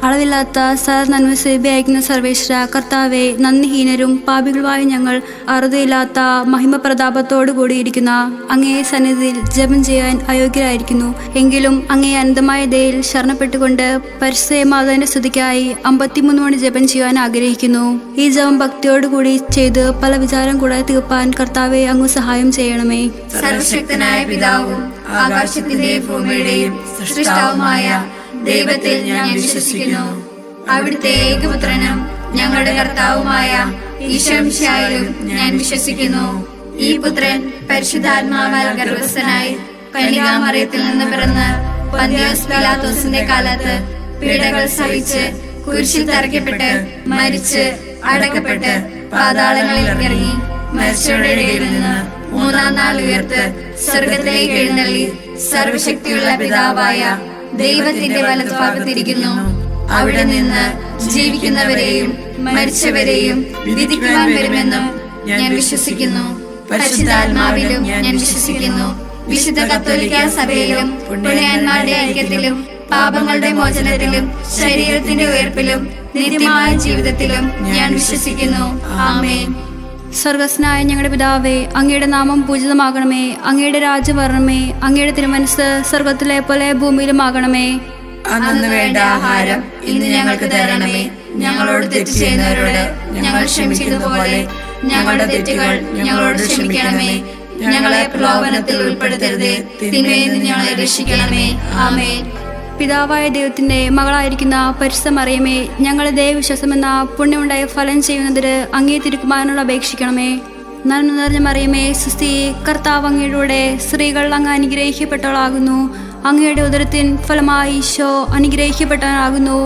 അളവില്ലാത്ത നന്മ സേവ്യയക്കുന്ന സർവേശ്വര കർത്താവെ, നന്ദിഹീനരും പാപികളുമായ ഞങ്ങൾ അറുതിയില്ലാത്ത മഹിമ പ്രതാപത്തോടു കൂടിയിരിക്കുന്ന അങ്ങയെ സന്നിധിയിൽ ജപം ചെയ്യാൻ അയോഗ്യരായിരിക്കുന്നു. എങ്കിലും അങ്ങേ അനന്തമായ ദയയിൽ ശരണപ്പെട്ടുകൊണ്ട് പരിശുദ്ധ മാതാവിന്റെ സ്തുതിക്കായി 53 മണി ജപം ചെയ്യാൻ ആഗ്രഹിക്കുന്നു. ഈ ജപം ഭക്തിയോടുകൂടി ചെയ്ത് പല വിചാരം കൂടാതെ തീർപ്പാൻ കർത്താവെ അങ്ങ് സഹായം ചെയ്യണമേ. സർവശക്തനായ പിതാവും ആകാശത്തിന്റെയും ഭൂമിയുടെയും സൃഷ്ടാവുമായ ദൈവത്തിൽ ഞാൻ വിശ്വസിക്കുന്നു. അവിടുത്തെ ഏകപുത്രനും ഞങ്ങളുടെ കർത്താവുമായ ഈശോമിശിഹായിലും ഞാൻ വിശ്വസിക്കുന്നു. ഈ പുത്രൻ പരിശുദ്ധാത്മാവാൽ ഗർഭസ്ഥനായി കന്യകാമറിയത്തിൽ നിന്ന് പിറന്ന് പന്തിയോസ് പീലാത്തോസിന്റെ കാലത്ത് പീഡകൾ സഹിച്ച് കുരിശിൽ തറയ്ക്കപ്പെട്ട് മരിച്ച് അടക്കപ്പെട്ട് പാതാളങ്ങളിൽ ഇറങ്ങി മരിച്ചവരുടെ ഇടയിൽ നിന്ന് 3-ാം നാൾ ഉയർത്ത് സ്വർഗത്തിലേക്ക് എഴുന്നള്ളി സർവശക്തിയുള്ള പിതാവായ ദൈവത്തിന്റെ വലത്തുഭാഗത്തിരിക്കുന്നു. അവിടെ നിന്ന് ജീവിക്കുന്നവരെയും മരിച്ചവരെയും വിധിക്കുവാൻ വരുമെന്നും ഞാൻ വിശ്വസിക്കുന്നു. പരിശുദ്ധാത്മാവിലും ഞാൻ വിശ്വസിക്കുന്നു. വിശുദ്ധ കത്തോലിക്ക സഭയിലും പുണ്യവാന്മാരുടെ ഐക്യത്തിലും പാപങ്ങളുടെ മോചനത്തിലും ശരീരത്തിന്റെ ഉയർപ്പിലും നിത്യമായ ജീവിതത്തിലും ഞാൻ വിശ്വസിക്കുന്നു. ആമേൻ. സ്വർഗസ്നായ ഞങ്ങളുടെ പിതാവേ, അങ്ങയുടെ നാമം പൂജിതമാകണമേ. അങ്ങയുടെ രാജ്യം വരണമേ. അങ്ങയുടെ തിരുമനസ്സ് സ്വർഗത്തിലെ പോലെ ഭൂമിയിലുമാകണമേ. അന്നു വേണ്ട ആഹാരം ഇന്ന് ഞങ്ങൾക്ക് തരണമേ. ഞങ്ങളോട് തെറ്റ് ചെയ്യുന്നവരോട് ഞങ്ങൾ ക്ഷമിച്ചതുപോലെ ഞങ്ങളുടെ തെറ്റുകൾ ഞങ്ങളോട് ക്ഷമിക്കണമേ. ഞങ്ങളെ പ്രലോഭനത്തിൽ ഉൾപ്പെടുത്തരുതേ, തിന്മയിൽ നിന്ന് ഞങ്ങളെ രക്ഷിക്കണമേ. ആമേൻ. പിതാവായ ദൈവത്തിന്റെ മകളായിരിക്കുന്ന പരിശുദ്ധ മറിയമേ, ഞങ്ങളെ ദൈവവിശ്വാസമെന്ന പുണ്യമുണ്ടായ ഫലം ചെയ്യുന്നതിന് അങ്ങേ തിരുക്കുമാരനോട് അപേക്ഷിക്കണമേ. നന്മ നിറഞ്ഞ മറിയമേ, സുസ്തി, കർത്താവ് അങ്ങയുടെ സ്ത്രീകൾ അങ്ങ് അനുഗ്രഹിക്കപ്പെട്ടവളാകുന്നു. അങ്ങയുടെ ഉദരത്തിൻ ഫലമായി ഈശോ അനുഗ്രഹിക്കപ്പെട്ടവനാകുന്നു.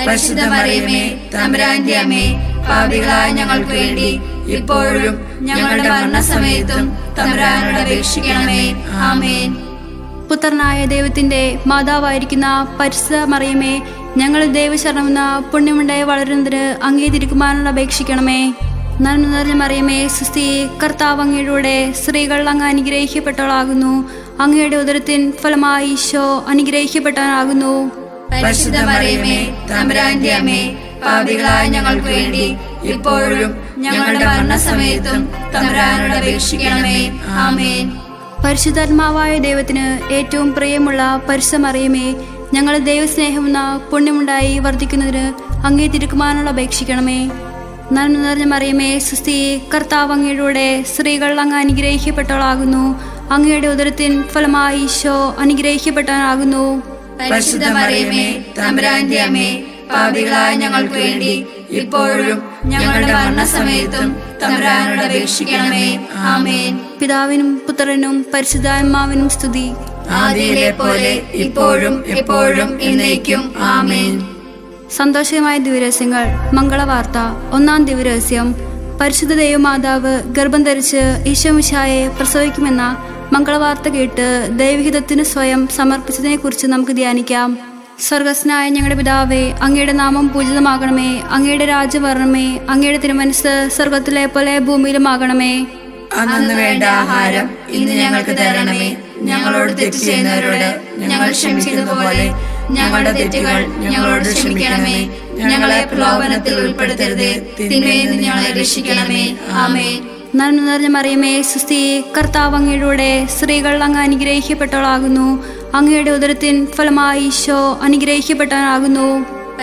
പരിശുദ്ധ മറിയമേ, തമ്പുരാന്റെ അമ്മേ, പാപികളായ ഞങ്ങൾക്ക് വേണ്ടി ഇപ്പോഴും ഞങ്ങളുടെ മരണസമയത്തും തമ്പുരാനോട് അപേക്ഷിക്കണമേ. ആമേൻ. പുത്രനായ ദൈവത്തിന്റെ മാതാവായിരിക്കുന്ന പരിശുദ്ധ മറിയമേ, ഞങ്ങൾ ദൈവശരണമെന്ന പുണ്യമുണ്ടായി വളരുന്നതിന് അങ്ങേ തിരുക്കുമാരനോട് അപേക്ഷിക്കണമേ. നന്മ നിറഞ്ഞ മറിയമേ, സുസ്തി, കർത്താവ് അങ്ങയുടെ സ്ത്രീകൾ അങ്ങ് അനുഗ്രഹിക്കപ്പെട്ടവളാകുന്നു. അങ്ങയുടെ ഉദരത്തിൻ ഫലമായി ഈശോ അനുഗ്രഹിക്കപ്പെട്ടവനാകുന്നു. പരിശുദ്ധ മറിയമേ, തമ്പുരാന്റെ അമ്മേ, പാപികളായ ഞങ്ങൾക്ക് വേണ്ടി ഇപ്പോഴും ഞങ്ങളുടെ മരണസമയത്തും തമ്പുരാനോട് അപേക്ഷിക്കണമേ. ആമേൻ. പരിശുദ്ധാത്മാവായ ദൈവത്തിന് ഏറ്റവും പ്രിയമുള്ള പരിശുദ്ധ മറിയമേ, ഞങ്ങൾ ദൈവസ്നേഹമെന്ന പുണ്യമുണ്ടായി വർദ്ധിക്കുന്നതിന് അങ്ങേ തിരുക്കുമാരനോട് അപേക്ഷിക്കണമേ. നന്മ നിറഞ്ഞ മറിയമേ, സുസ്തി, കർത്താവ് അങ്ങയുടെ സ്ത്രീകൾ അങ്ങ് അനുഗ്രഹിക്കപ്പെട്ടവളാകുന്നു. അങ്ങയുടെ ഉദരത്തിൻ ഫലമായി ഈശോ അനുഗ്രഹിക്കപ്പെട്ടവനാകുന്നു. പരിശുദ്ധ മറിയമേ, തമ്പുരാന്റെ അമ്മേ, പാപികളായ ഞങ്ങൾക്ക് വേണ്ടി ഇപ്പോഴും ഞങ്ങളുടെ മരണസമയത്തും തമ്പുരാനോട് അപേക്ഷിക്കണമേ. ആമേൻ. പിതാവിനും പുത്രനും പരിശുദ്ധാത്മാവിനും സ്തുതി, ആദിയിലെ പോലെ ഇപ്പോഴും എപ്പോഴും എന്നേക്കും. ആമേൻ. സന്തോഷമായ ദിവരഹസ്യങ്ങൾ. മംഗളവാർത്ത. 1-ാം ദിവരഹസ്യം. പരിശുദ്ധ ദൈവമാതാവ് ഗർഭം ധരിച്ച് ഈശോമിശിഹായെ പ്രസവിക്കുമെന്ന മംഗളവാർത്ത കേട്ട് ദൈവഹിതത്തിന് സ്വയം സമർപ്പിച്ചതിനെ കുറിച്ച് നമുക്ക് ധ്യാനിക്കാം. സ്വർഗസ്നായ ഞങ്ങളുടെ പിതാവേ, അങ്ങയുടെ നാമം പൂജിതമാകണമേ. അങ്ങയുടെ രാജ്യം വരണമേ. അങ്ങയുടെ തിരുമനസ്സ് സ്വർഗത്തിലെ പോലെ ഭൂമിയിലുമാകണമേ. അന്നു വേണ്ട ആഹാരം ഇന്ന് ഞങ്ങൾക്ക് തരണമേ. ഞങ്ങളോട് തെറ്റ് ചെയ്യുന്നവരോട് ഞങ്ങൾ ക്ഷമിച്ചതുപോലെ ഞങ്ങളുടെ തെറ്റുകൾ ഞങ്ങളോട് ക്ഷമിക്കണമേ. ഞങ്ങളെ പ്രലോഭനത്തിൽ ഉൾപ്പെടുത്തരുതേ, തിന്മയിൽ നിന്ന് ഞങ്ങളെ രക്ഷിക്കണമേ. ആമേൻ. നന്മ നിറഞ്ഞ മറിയമേ, സുസ്തി, കർത്താവ് അങ്ങയുടെ സ്ത്രീകൾ അങ്ങ് അനുഗ്രഹിക്കപ്പെട്ടവളാകുന്നു. അങ്ങയുടെ ഉദരത്തിൻ ഫലമായി ഈശോ അനുഗ്രഹിക്കപ്പെട്ടവനാകുന്നു.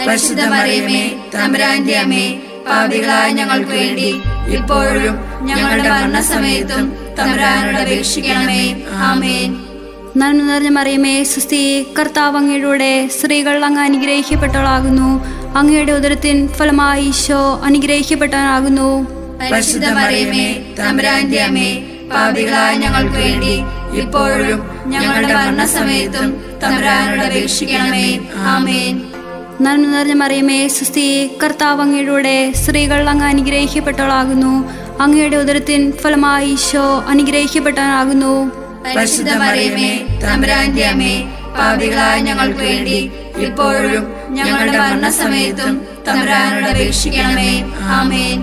പരിശുദ്ധ മറിയമേ, തമ്പുരാന്റെ അമ്മേ, പാപികളായ ഞങ്ങൾക്ക് വേണ്ടി ഇപ്പോഴും ഞങ്ങളുടെ മരണസമയത്തും തമ്പുരാനോട് അപേക്ഷിക്കണമേ. ആമേൻ. നന്മ നിറഞ്ഞ മറിയമേ, സുസ്തി, കർത്താവ് അങ്ങയുടെ സ്ത്രീകൾ അങ്ങ് അനുഗ്രഹിക്കപ്പെട്ടവളാകുന്നു. അങ്ങയുടെ ഉദരത്തിൻ ഫലമായി ഈശോ അനുഗ്രഹിക്കപ്പെട്ടവനാകുന്നു. പരിശുദ്ധ മറിയമേ, തമ്പുരാന്റെ അമ്മേ, പാപികളായ ഞങ്ങൾക്ക് വേണ്ടി ഇപ്പോഴും ഞങ്ങളുടെ മരണസമയത്തും തമ്പുരാനോട് അപേക്ഷിക്കണമേ. ആമേൻ. നന്മ നിറഞ്ഞ മറിയമേ, സുസ്തി, കർത്താവ് അങ്ങയുടെ സ്ത്രീകൾ അങ്ങ് അനുഗ്രഹിക്കപ്പെട്ടവളാകുന്നു. അങ്ങയുടെ ഉദരത്തിൻ ഫലമായി ഈശോ അനുഗ്രഹിക്കപ്പെട്ടവനാകുന്നു. പരിശുദ്ധ മറിയമേ, തമ്പുരാന്റെ അമ്മേ, പാപികളായ ഞങ്ങൾക്ക് വേണ്ടി ഇപ്പോഴും ഞങ്ങളുടെ മരണസമയത്തും തമ്പുരാനോട് അപേക്ഷിക്കണമേ. ആമേൻ.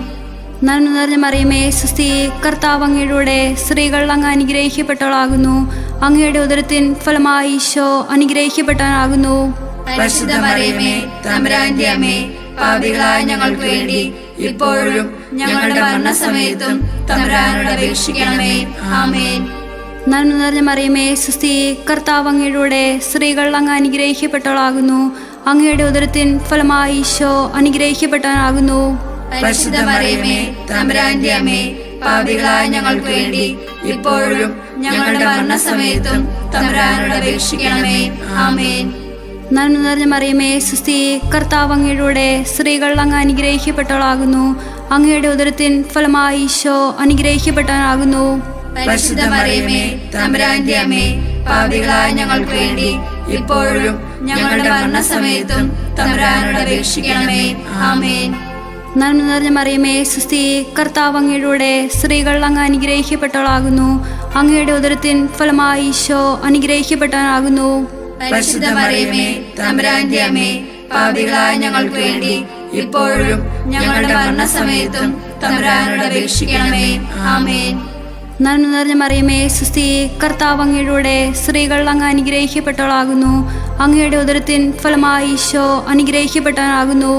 നന്മ നിറഞ്ഞ മറിയമേ, സുസ്തി, കർത്താവ് അങ്ങയുടെ സ്ത്രീകൾ അങ്ങ് അനുഗ്രഹിക്കപ്പെട്ടവളാകുന്നു. അങ്ങയുടെ ഉദരത്തിൻ ഫലമായി ഈശോ അനുഗ്രഹിക്കപ്പെട്ടവനാകുന്നു. പരിശുദ്ധ മറിയമേ, തമ്പുരാന്റെ അമ്മേ, പാപികളായ ഞങ്ങൾക്ക് വേണ്ടി ഇപ്പോഴും ഞങ്ങളുടെ മരണസമയത്തും തമ്പുരാനോട് അപേക്ഷിക്കണമേ. ആമേൻ. നന്മ നിറഞ്ഞ മറിയമേ, സുസ്തി, കർത്താവ് അങ്ങയുടെ സ്ത്രീകൾ അങ്ങ് അനുഗ്രഹിക്കപ്പെട്ടവളാകുന്നു. അങ്ങയുടെ ഉദരത്തിൻ ഫലമായി ഈശോ അനുഗ്രഹിക്കപ്പെട്ടവനാകുന്നു. പരിശുദ്ധ മറിയമേ, തമ്പുരാന്റെ അമ്മേ, പാപികളായ ഞങ്ങൾക്ക് വേണ്ടി ഇപ്പോഴും ഞങ്ങളുടെ മരണസമയത്തും തമ്പുരാനോട് അപേക്ഷിക്കണമേ. ആമേൻ. നന്മ നിറഞ്ഞ മറിയമേ, സുസ്തി, കർത്താവ് അങ്ങയുടെ സ്ത്രീകൾ അങ്ങ് അനുഗ്രഹിക്കപ്പെട്ടവളാകുന്നു. അങ്ങയുടെ ഉദരത്തിൻ ഫലമായി ഈശോ അനുഗ്രഹിക്കപ്പെട്ടവനാകുന്നു. പരിശുദ്ധ മറിയമേ, തമ്പുരാന്റെ അമ്മേ, പാപികളായ ഞങ്ങൾക്ക് വേണ്ടി ഇപ്പോഴും ഞങ്ങളുടെ മരണസമയത്തും തമ്പുരാനോട് അപേക്ഷിക്കണമേ. ആമേൻ. നന്മ നിറഞ്ഞ മറിയമേ, സുസ്തി, കർത്താവ് അങ്ങയുടെ സ്ത്രീകൾ അങ്ങ് അനുഗ്രഹിക്കപ്പെട്ടവളാകുന്നു. അങ്ങയുടെ ഉദരത്തിൻ ഫലമായി ഈശോ അനുഗ്രഹിക്കപ്പെട്ടവനാകുന്നു. പരിശുദ്ധ മറിയമേ, തമ്പുരാന്റെ അമ്മേ, പാപികളായ ഞങ്ങൾക്ക് വേണ്ടി ഇപ്പോഴും ഞങ്ങളുടെ മരണസമയത്തും തമ്പുരാനോട് അപേക്ഷിക്കണമേ. ആമേൻ. നന്മ നിറഞ്ഞ മറിയമേ, സുസ്തി, കർത്താവ് അങ്ങയുടെ സ്ത്രീകൾ അങ്ങ് അനുഗ്രഹിക്കപ്പെട്ടവളാകുന്നു. അങ്ങയുടെ ഉദരത്തിൻ ഫലമായി ഈശോ അനുഗ്രഹിക്കപ്പെട്ടവനാകുന്നു.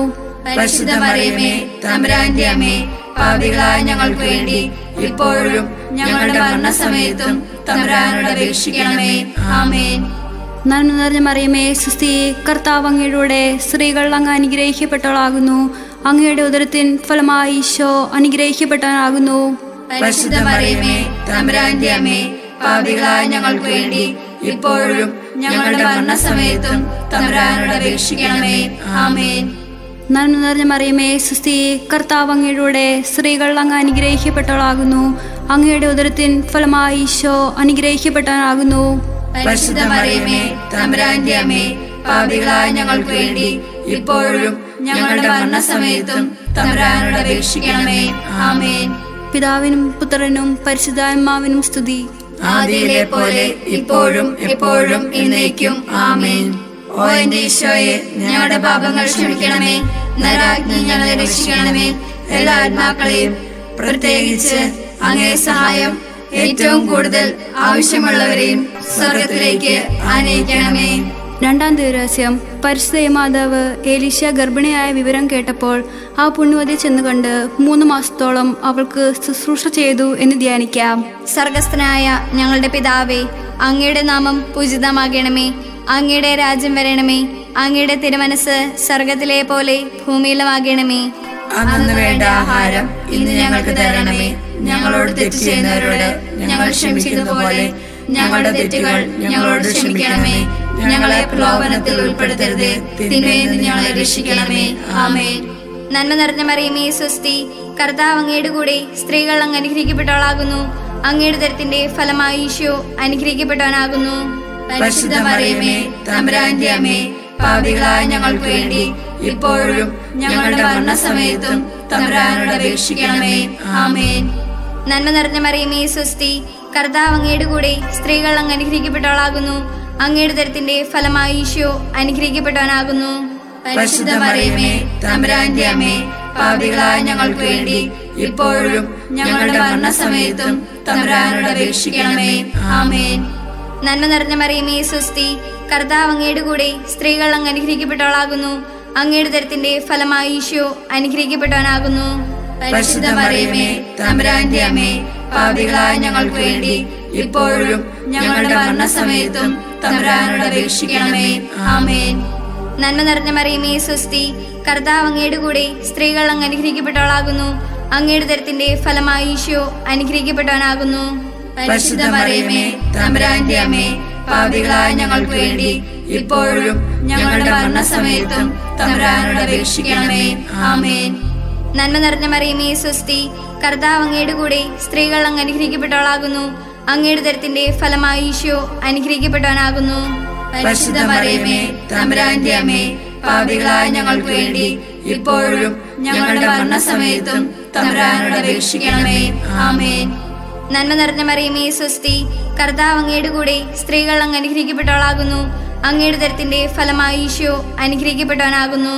പരിശുദ്ധ മറിയമേ, തമ്പുരാന്റെ അമ്മേ, പാപികളായ ഞങ്ങൾക്ക് വേണ്ടി ഇപ്പോഴും ഞങ്ങളുടെ മരണസമയത്തും തമ്പുരാനോട് അപേക്ഷിക്കണമേ. ആമേൻ. നന്മ നിറഞ്ഞ മറിയമേ, സുസ്തി, കർത്താവ് അങ്ങയുടെ സ്ത്രീകൾ അങ്ങ് അനുഗ്രഹിക്കപ്പെട്ടവളാകുന്നു. അങ്ങയുടെ ഉദരത്തിൻ ഫലമായി ഈശോ അനുഗ്രഹിക്കപ്പെട്ടവനാകുന്നു. പരിശുദ്ധ മറിയമേ, തമ്പുരാന്റെ അമ്മേ, പാപികളായ ഞങ്ങൾക്ക് വേണ്ടി ഇപ്പോഴും ഞങ്ങളുടെ മരണസമയത്തും തമ്പുരാനോട് അപേക്ഷിക്കണമേ. ആമേൻ. നന്മ നിറഞ്ഞ മറിയമേ, സുസ്തി, കർത്താവ് അങ്ങയുടെ സ്ത്രീകൾ അങ്ങ് അനുഗ്രഹിക്കപ്പെട്ടവളാകുന്നു. അങ്ങയുടെ ഉദരത്തിൻ ഫലമായി ഈശോ അനുഗ്രഹിക്കപ്പെട്ടവനാകുന്നു. പരിശുദ്ധ മറിയമേ, തമ്പുരാന്റെ അമ്മേ, പാപികളായ ഞങ്ങൾക്ക് വേണ്ടി ഇപ്പോഴും ഞങ്ങളുടെ മരണസമയത്തും തമ്പുരാനോട് അപേക്ഷിക്കണമേ. ആമേൻ. പിതാവിനും പുത്രനും പരിശുദ്ധാത്മാവിനും സ്തുതി. ആദിയിലെ പോലെ ഇപ്പോഴും എപ്പോഴും എന്നേക്കും. ആമേൻ. ഓ എന്റെ ഈശോയെ, ഞങ്ങളുടെ പാപങ്ങൾ ക്ഷമിക്കണമേ. നരാഗ്നി ഞങ്ങളെ രക്ഷിക്കണമേ. എല്ലാ ആത്മാക്കളെയും പ്രത്യേകിച്ച് അങ്ങേ സഹായം ഏറ്റവും കൂടുതൽ ആവശ്യമുള്ളവരെയും സ്വർഗത്തിലേക്ക് ആനയിക്കണമേ. രണ്ടാം ദിവസം പരിശുദ്ധ മാതാവ് എലീശ ഗർഭിണിയായ വിവരം കേട്ടപ്പോൾ ആ പുണ്യവതിയെ ചെന്ന് കണ്ട് 3 മാസത്തോളം അവൾക്ക് ശുശ്രൂഷ ചെയ്തു എന്ന് ധ്യാനിക്കാം. സ്വർഗസ്ഥനായ ഞങ്ങളുടെ പിതാവേ, അങ്ങയുടെ നാമം പൂജിതമാകണമേ. അങ്ങയുടെ രാജ്യം വരണമേ. അങ്ങയുടെ തിരുമനസ് സ്വർഗത്തിലെ പോലെ ഭൂമിയിലുമാകണമേ. അന്നു വേണ്ട ആഹാരം ഇന്ന് ഞങ്ങൾക്ക് തരണമേ. ഞങ്ങളോട് തെറ്റ് ചെയ്യുന്നവരോട് ഞങ്ങൾ ക്ഷമിക്കുന്നത് പോലെ ഞങ്ങളുടെ തെറ്റുകൾ ഞങ്ങളോട് ക്ഷമിക്കണമേ. ഞങ്ങളെ പ്രലോഭനത്തിൽ ഉൾപ്പെടുത്തരുത്, തിന്മയിൽ നിന്ന് ഞങ്ങളെ രക്ഷിക്കണമേ. ആമേൻ. നന്മ നിറഞ്ഞ മറിയമേ, സ്വസ്തി, കർത്താവ് അങ്ങയുടെ കൂടെ സ്ത്രീകൾ അങ്ങ് അനുഗ്രഹിക്കപ്പെട്ടവളാകുന്നു. അങ്ങയുടെ ഉദരത്തിന്റെ ഫലമായി ഈശോ അനുഗ്രഹിക്കപ്പെട്ടവനാകുന്നു. പരിശുദ്ധ മറിയമേ, തമ്പുരാന്റെ അമ്മേ, പാപികളായ ഞങ്ങൾക്ക് വേണ്ടി ഇപ്പോഴും ഞങ്ങളുടെ മരണസമയത്തും തമ്പുരാനോട് അപേക്ഷിക്കണമേ. ആമേൻ. നന്മ നിറഞ്ഞ മറിയമേ, സ്വസ്തി, കർത്താവ് അങ്ങയുടെ കൂടെ സ്ത്രീകൾ അങ്ങ് അനുഗ്രഹിക്കപ്പെട്ടവളാകുന്നു. അങ്ങയുടെ ഉദരത്തിന്റെ ഫലമായി ഈശോ അനുഗ്രഹിക്കപ്പെട്ടവനാകുന്നു. പരിശുദ്ധ മറിയമേ, തമ്പുരാന്റെ അമ്മേ, പാപികളായ ഞങ്ങൾക്ക് വേണ്ടി ഇപ്പോഴും ഞങ്ങളുടെ മരണസമയത്തും തമ്പുരാനോട് അപേക്ഷിക്കണമേ. ആമേൻ. നന്മ നിറഞ്ഞ മറിയമേ, സ്വസ്തി, കർത്താവ് അങ്ങയുടെ കൂടെ സ്ത്രീകൾ അങ്ങ് അനുഗ്രഹിക്കപ്പെട്ടവളാകുന്നു. അങ്ങയുടെ ഉദരത്തിന്റെ ഫലമായി ഈശോ അനുഗ്രഹിക്കപ്പെട്ടവനാകുന്നു. പരിശുദ്ധ മറിയമേ, തമ്പുരാന്റെ അമ്മേ, പാപികളായ ഞങ്ങൾക്ക് വേണ്ടി ഇപ്പോഴും ഞങ്ങളുടെ മരണസമയത്തും തമ്പുരാനോട് അപേക്ഷിക്കണമേ. ആമേൻ. നന്മ നിറഞ്ഞ മറിയമേ, സ്വസ്തി, കർത്താവ് അങ്ങയുടെ കൂടെ സ്ത്രീകൾ അങ്ങ് അനുഗ്രഹിക്കപ്പെട്ടവളാകുന്നു. അങ്ങയുടെ ഉദരത്തിന്റെ ഫലമായി ഈശോ അനുഗ്രഹിക്കപ്പെട്ടവനാകുന്നു. പരിശുദ്ധ മറിയമേ, തമ്പുരാന്റെ അമ്മേ, പാപികളായ ഞങ്ങൾക്ക് വേണ്ടി ഇപ്പോഴും ഞങ്ങളുടെ മരണസമയത്തും തമ്പുരാനോട് അപേക്ഷിക്കണമേ. ആമേൻ. നന്മ നിറഞ്ഞ മറിയമേ, സ്വസ്തി, കർത്താവ് അങ്ങയുടെ കൂടെ സ്ത്രീകൾ അങ്ങ് അനുഗ്രഹിക്കപ്പെട്ടവളാകുന്നു. അങ്ങയുടെ ഉദരത്തിന്റെ ഫലമായി ഈശോ അനുഗ്രഹിക്കപ്പെട്ടവനാകുന്നു. പരിശുദ്ധ മറിയമേ, തമ്പുരാന്റെ അമ്മേ, പാപികളായ ഞങ്ങൾക്ക് വേണ്ടി ഇപ്പോഴും ഞങ്ങളുടെ മരണസമയത്തും തമ്പുരാനോട് അപേക്ഷിക്കണമേ. ആമേൻ. നന്മ നിറഞ്ഞ മറിയമേ, സ്വസ്തി, കർത്താവ് അങ്ങയുടെ കൂടെ സ്ത്രീകൾ അങ്ങ് അനുഗ്രഹിക്കപ്പെട്ടവളാകുന്നു. അങ്ങയുടെ ഉദരത്തിന്റെ ഫലമായി ഈശോ അനുഗ്രഹിക്കപ്പെട്ടവനാകുന്നു.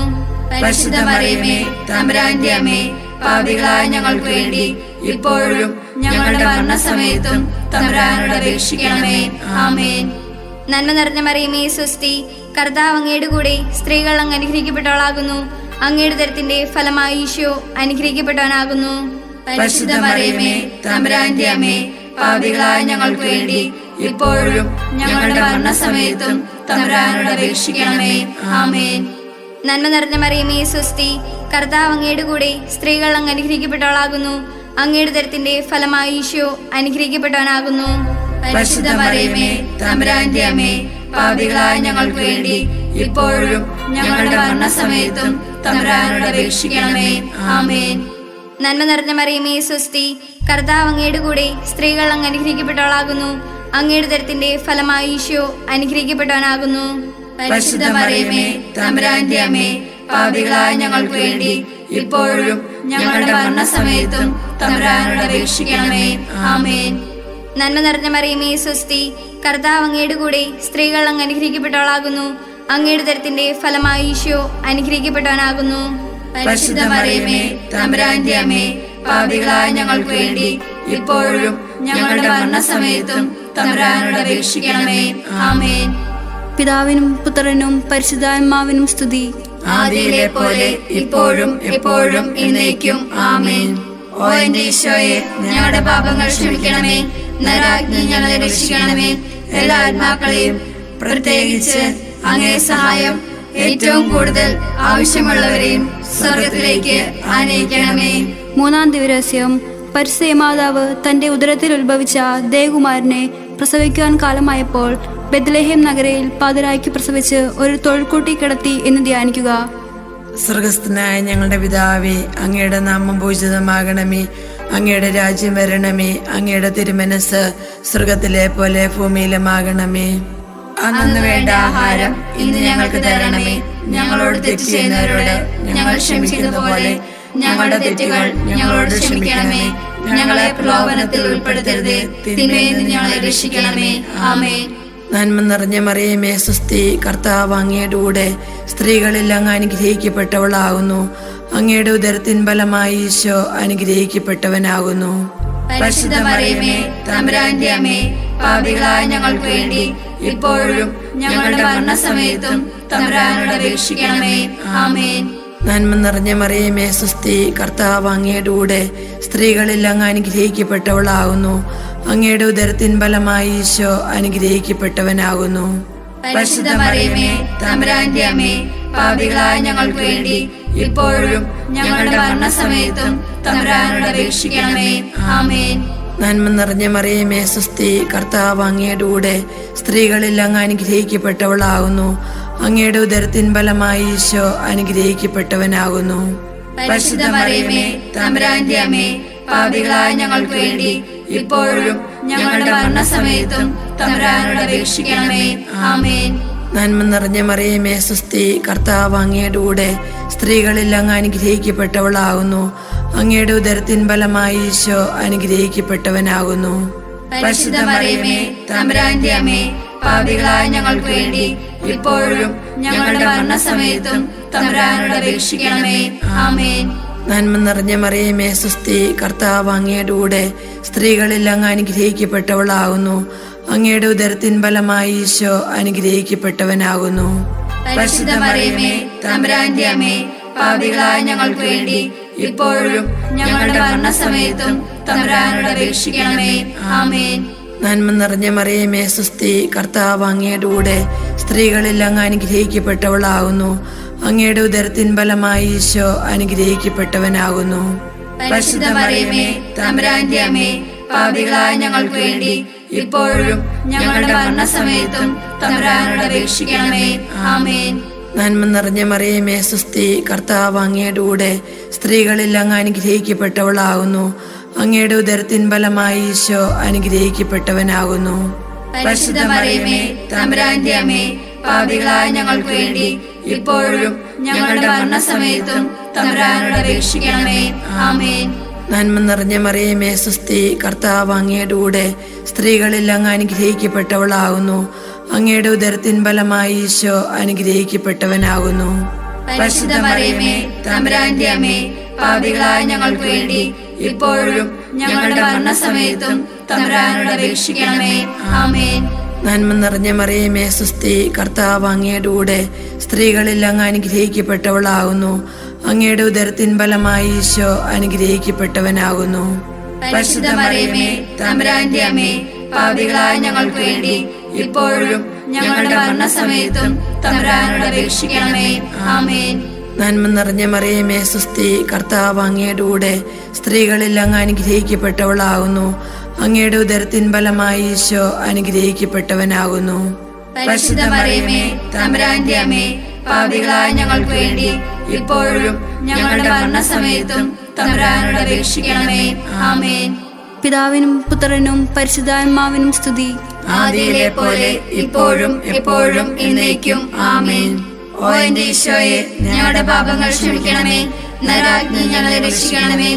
പരിശുദ്ധ മറിയമേ, തമ്പുരാന്റെ അമ്മേ, പാപികളായ ഞങ്ങൾക്ക് വേണ്ടി ഇപ്പോഴും ഞങ്ങളുടെ മരണസമയത്തും തമ്പുരാനോട് അപേക്ഷിക്കണമേ. ആമേൻ. നന്മ നിറഞ്ഞ മറിയമേ, സ്വസ്തി, കർത്താവ് അങ്ങയുടെ കൂടെ സ്ത്രീകൾ അങ്ങ് അനുഗ്രഹിക്കപ്പെട്ടവളാകുന്നു. അങ്ങയുടെ ഉദരത്തിന്റെ ഫലമായി ഈശോ അനുഗ്രഹിക്കപ്പെട്ടവനാകുന്നു. പരിശുദ്ധ മറിയമേ, തമ്പുരാന്റെ അമ്മേ, പാപികളായ ഞങ്ങൾക്ക് വേണ്ടി ഇപ്പോഴും ഞങ്ങളുടെ മരണസമയത്തും തമ്പുരാനോട് അപേക്ഷിക്കണമേ. ആമേൻ. നന്മ നിറഞ്ഞ മറിയമേ, സ്വസ്തി. കർത്താവ് അങ്ങയുടെ കൂടെ സ്ത്രീകൾ അങ്ങ് അനുഗ്രഹിക്കപ്പെട്ടവളാകുന്നു. അങ്ങയുടെ ഉദരത്തിന്റെ ഫലമായി ഈശോ അനുഗ്രഹിക്കപ്പെട്ടവനാകുന്നു. പരിശുദ്ധ മറിയമേ, തമ്പുരാന്റെ അമ്മേ, പാപികളായ ഞങ്ങൾക്ക് വേണ്ടി ഇപ്പോഴും ഞങ്ങളുടെ മരണസമയത്തും തമ്പുരാനോട് അപേക്ഷിക്കണമേ. ആമേൻ. നന്മ നിറഞ്ഞ മറിയമേ, സ്വസ്തി. കർത്താവ് അങ്ങയുടെ കൂടെ സ്ത്രീകൾ അങ്ങ് അനുഗ്രഹിക്കപ്പെട്ടവളാകുന്നു. അങ്ങയുടെ ഉദരത്തിന്റെ ഫലമായി ഈശോ അനുഗ്രഹിക്കപ്പെട്ടവനാകുന്നു. പരിശുദ്ധ മറിയമേ, തമ്പുരാന്റെ അമ്മേ, പാപികളായ ഞങ്ങൾക്ക് വേണ്ടി ഇപ്പോഴും ഞങ്ങളുടെ മരണസമയത്തും തമ്പുരാനോട് അപേക്ഷിക്കണമേ. ആമേൻ. നന്മ നിറഞ്ഞ മറിയമേ, സ്വസ്തി. കർത്താവ് അങ്ങയുടെ കൂടെ സ്ത്രീകൾ അങ്ങ് അനുഗ്രഹിക്കപ്പെട്ടവളാകുന്നു. അങ്ങയുടെ ഉദരത്തിന്റെ ഫലമായി ഈശോ അനുഗ്രഹിക്കപ്പെട്ടവനാകുന്നു. പരിശുദ്ധ മറിയമേ, തമ്പുരാന്റെ അമ്മേ, പാപികളായ ഞങ്ങൾക്ക് വേണ്ടി ഇപ്പോഴും ഞങ്ങളുടെ മരണസമയത്തും തമ്പുരാനോട് അപേക്ഷിക്കണമേ. ആമേൻ. പിതാവിനും പുത്രനും പരിശുദ്ധാത്മാവിനും സ്തുതി. ആദിയിലെ പോലെ ഇപ്പോഴും എപ്പോഴും എന്നേക്കും. ആമേൻ. ഓ എന്റെ ഈശോയെ, ഞങ്ങളുടെ പാപങ്ങൾ ക്ഷമിക്കണമേ. നരകാഗ്നി ഞങ്ങളെ രക്ഷിക്കണമേ. എല്ലാ ആത്മാക്കളെയും പ്രത്യേകിച്ച് അങ്ങേ സഹായം ഏറ്റവും കൂടുതൽ ആവശ്യമുള്ളവരെയും സ്വർഗത്തിലേക്ക് ആനയിക്കണമേ. മൂന്നാം ദിവരഹസ്യം. പരിശുദ്ധ മാതാവ് തന്റെ ഉദരത്തിൽ ഉത്ഭവിച്ച ദേവകുമാരനെ പ്രസവിക്കുവാൻ കാലമായപ്പോൾ ബെത്ലഹേം നഗരയിൽ പാതിരായ്ക്ക് പ്രസവിച്ച് ഒരു തൊഴിൽക്കൂട്ടി കിടത്തി എന്ന് ധ്യാനിക്കുക. സ്വർഗസ്ഥനായ ഞങ്ങളുടെ പിതാവേ, അങ്ങയുടെ നാമം പൂജിതമാകണമേ. അങ്ങയുടെ രാജ്യം വരണമേ. അങ്ങയുടെ തിരുമനസ് സ്വർഗത്തിലെ പോലെ ഭൂമിയിലുമാകണമേ. അന്നു വേണ്ട ആഹാരം ഇന്ന് ഞങ്ങൾക്ക് തരണമേ. ഞങ്ങളോട് തെറ്റ് ചെയ്യുന്നവരോട് ഞങ്ങൾ ക്ഷമിക്കുന്നത് പോലെ ഞങ്ങളുടെ തെറ്റുകൾ ഞങ്ങളോട് ക്ഷമിക്കണമേ. ഞങ്ങളെ പ്രലോഭനത്തിൽ ഉൾപ്പെടുത്തരുത്, തിന്മയിൽ നിന്ന് ഞങ്ങളെ രക്ഷിക്കണമേ. ആമേൻ. നന്മ നിറഞ്ഞ മറിയമേ, സ്വസ്തി. കർത്താവ് അങ്ങയുടെ കൂടെ സ്ത്രീകളിൽ അങ്ങ് അനുഗ്രഹിക്കപ്പെട്ടവളാകുന്നു. അങ്ങയുടെ ഉദരത്തിൻ ഫലമായി ഈശോ അനുഗ്രഹിക്കപ്പെട്ടവനാകുന്നു. പരിശുദ്ധ മറിയമേ, തമ്പുരാന്റെ അമ്മേ, പാപികളായ ഞങ്ങൾക്ക് വേണ്ടി ഇപ്പോഴും ഞങ്ങളുടെ മരണസമയത്തും തമ്പുരാനോട് അപേക്ഷിക്കണമേ. ആമേൻ. നന്മ നിറഞ്ഞ മറിയമേ, സ്വസ്തി. കർത്താവ് അങ്ങയുടെ കൂടെ സ്ത്രീകളിൽ അങ്ങ് അനുഗ്രഹിക്കപ്പെട്ടവളാകുന്നു. അങ്ങയുടെ ഉദരത്തിൻ ഫലമായി ഈശോ അനുഗ്രഹിക്കപ്പെട്ടവനാകുന്നു. പരിശുദ്ധ മറിയമേ, തമ്പുരാന്റെ അമ്മേ, പാപികളായ ഞങ്ങൾക്ക് വേണ്ടി ഇപ്പോഴും ഞങ്ങളുടെ മരണസമയത്തും തമ്പുരാനോട് അപേക്ഷിക്കണമേ. ആമേൻ. നന്മ നിറഞ്ഞ മറിയമേ, സ്വസ്തി. കർത്താവ് അങ്ങയുടെ കൂടെ സ്ത്രീകളിൽ അങ്ങ് അനുഗ്രഹിക്കപ്പെട്ടവളാകുന്നു. അങ്ങയുടെ ഉദരത്തിൻ ഫലമായി ഈശോ അനുഗ്രഹിക്കപ്പെട്ടവനാകുന്നു. പരിശുദ്ധ മറിയമേ, തമ്പുരാന്റെ അമ്മേ, പാപികളായ ഞങ്ങൾക്ക് വേണ്ടി ഇപ്പോഴും ഞങ്ങളുടെ മരണസമയത്തും തമ്പുരാനോട് അപേക്ഷിക്കണമേ. ആമേൻ. നന്മ നിറഞ്ഞ മറിയമേ, സ്വസ്തി. കർത്താവ് അങ്ങയുടെ കൂടെ സ്ത്രീകളിൽ അങ്ങ് അനുഗ്രഹിക്കപ്പെട്ടവളാകുന്നു. അങ്ങയുടെ ഉദരത്തിൻ ഫലമായി ഈശോ അനുഗ്രഹിക്കപ്പെട്ടവനാകുന്നു. പരിശുദ്ധ മറിയമേ, തമ്പുരാന്റെ അമ്മേ, പാപികളായ ഞങ്ങൾക്ക് വേണ്ടി ഇപ്പോഴും ഞങ്ങളുടെ മരണസമയത്തും തമ്പുരാനോട് അപേക്ഷിക്കണമേ. ആമേൻ. നന്മ നിറഞ്ഞ മറിയമേ, സ്വസ്തി. കർത്താവ് അങ്ങയുടെ കൂടെ സ്ത്രീകളിൽ അങ്ങ് അനുഗ്രഹിക്കപ്പെട്ടവളാകുന്നു. അങ്ങയുടെ ഉദരത്തിൻ ഫലമായി ഈശോ അനുഗ്രഹിക്കപ്പെട്ടവനാകുന്നു. പരിശുദ്ധ മറിയമേ, തമ്പുരാന്റെ അമ്മേ, പാപികളായ ഞങ്ങൾക്ക് വേണ്ടി ഇപ്പോഴും ഞങ്ങളുടെ മരണസമയത്തും തമ്പുരാനോട് അപേക്ഷിക്കണമേ. ആമേൻ. നന്മ നിറഞ്ഞ മറിയമേ, സ്വസ്തി. കർത്താവ് അങ്ങയുടെ കൂടെ സ്ത്രീകളിൽ അങ്ങ് അനുഗ്രഹിക്കപ്പെട്ടവളാകുന്നു. അങ്ങയുടെ ഉദരത്തിൻ ഫലമായി ഈശോ അനുഗ്രഹിക്കപ്പെട്ടവനാകുന്നു. പരിശുദ്ധ മറിയമേ, തമ്പുരാന്റെ അമ്മേ, പാപികളായ ഞങ്ങൾക്ക് വേണ്ടി ഇപ്പോഴും ഞങ്ങളുടെ മരണസമയത്തും തമ്പുരാനോട് അപേക്ഷിക്കണമേ. ആമേൻ. നന്മ നിറഞ്ഞ മറിയമേ, സ്വസ്തി. കർത്താവ് അങ്ങയുടെ കൂടെ സ്ത്രീകളിൽ അങ്ങ് അനുഗ്രഹിക്കപ്പെട്ടവളാകുന്നു. അങ്ങയുടെ ഉദരത്തിൻ ഫലമായി ഈശോ അനുഗ്രഹിക്കപ്പെട്ടവനാകുന്നു. പരിശുദ്ധ മറിയമേ, തമ്പുരാന്റെ അമ്മേ, പാപികളായ ഞങ്ങൾക്ക് വേണ്ടി ഇപ്പോഴും ഞങ്ങളുടെ മരണസമയത്തും തമ്പുരാനോട് അപേക്ഷിക്കണമേ. ആമേൻ. നന്മ നിറഞ്ഞ മറിയമേ, സ്വസ്തി. കർത്താവ് അങ്ങയുടെ കൂടെ സ്ത്രീകളിൽ അങ്ങ് അനുഗ്രഹിക്കപ്പെട്ടവളാകുന്നു. അങ്ങയുടെ ഉദരത്തിൻ ഫലമായി ഈശോ അനുഗ്രഹിക്കപ്പെട്ടവനാകുന്നു. പരിശുദ്ധ മറിയമേ, തമ്പുരാന്റെ അമ്മേ, പാപികളായ ഞങ്ങൾക്ക് വേണ്ടി ഇപ്പോഴും ഞങ്ങളുടെ മരണസമയത്തും തമ്പുരാനോട് അപേക്ഷിക്കണമേ. ആമേൻ. നന്മ നിറഞ്ഞ മറിയമേ സുസ്തി, കർത്താവ് അങ്ങയുടെ കൂടെ സ്ത്രീകളിൽ അങ്ങ് അനുഗ്രഹിക്കപ്പെട്ടവളാകുന്നു. അങ്ങയുടെ ഉദരത്തിൻ ഫലമായി ഈശോ അനുഗ്രഹിക്കപ്പെട്ടവനാകുന്നു. പരിശുദ്ധ മറിയമേ, തമ്പുരാന്റെ അമ്മേ, പാപികളായ ഞങ്ങൾക്ക് വേണ്ടി ഇപ്പോഴും ഞങ്ങളുടെ മരണസമയത്തും തമ്പുരാനോട് അപേക്ഷിക്കണമേ. ആമേൻ. നന്മ നിറഞ്ഞ മറിയമേ സുസ്തി, കർത്താവ് അങ്ങയുടെ കൂടെ സ്ത്രീകളിൽ അങ്ങ് അനുഗ്രഹിക്കപ്പെട്ടവളാകുന്നു. അങ്ങയുടെ ഉദരത്തിൻ ഫലമായി ഈശോ അനുഗ്രഹിക്കപ്പെട്ടവനാകുന്നു. പരിശുദ്ധ മറിയമേ, തമ്പുരാന്റെ അമ്മേ, പാപികളായ ഞങ്ങൾക്ക് വേണ്ടി ഇപ്പോഴും ഞങ്ങളുടെ മരണസമയത്തും തമ്പുരാനോട് അപേക്ഷിക്കണമേ. ആമേൻ. പിതാവിനും പുത്രനും പരിശുദ്ധാത്മാവിനും സ്തുതി. ആദിയിലെ പോലെ ഇപ്പോഴും എപ്പോഴും എന്നേക്കും. ആമേൻ. ഓ എന്റെ ഈശോയെ, ഞങ്ങളുടെ പാപങ്ങൾ ക്ഷമിക്കണമേ. നരകാഗ്നിയിൽ ഞങ്ങളെ രക്ഷിക്കണമേ.